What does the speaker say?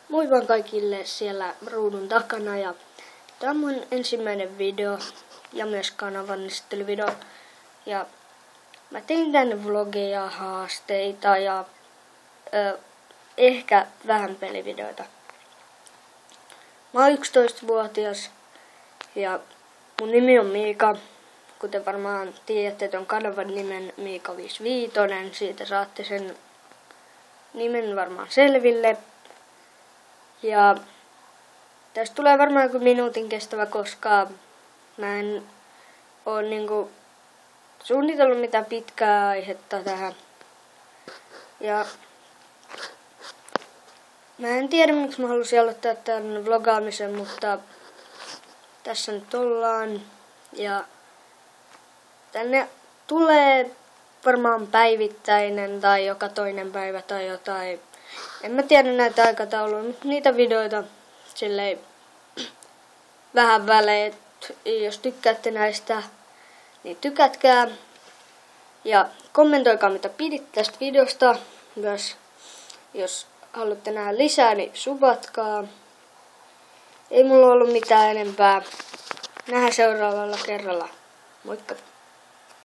Moi vaan kaikille siellä ruudun takana ja tämä on mun ensimmäinen video ja myös kanavan esittelyvideo. Ja mä tein tänne vlogeja, haasteita ja ehkä vähän pelivideoita. Mä oon 11-vuotias ja mun nimi on Miika. Kuten varmaan tiedätte ton kanavan nimen Miika55, siitä saatte sen nimen varmaan selville. Ja tästä tulee varmaan joku minuutin kestävä, koska mä en oo suunnitellut mitään pitkää aihetta tähän. Ja mä en tiedä miksi mä halusin aloittaa tämän vlogaamisen, mutta tässä nyt ollaan. Ja tänne tulee varmaan päivittäinen tai joka toinen päivä tai jotain. En mä tiedä näitä aikatauluja, mutta niitä videoita silleen vähän välein. Jos tykkäätte näistä, niin tykätkää. Ja kommentoikaa mitä piditte tästä videosta. Myös jos haluatte nähdä lisää, niin subatkaa. Ei mulla ollut mitään enempää. Nähdään seuraavalla kerralla. Moikka!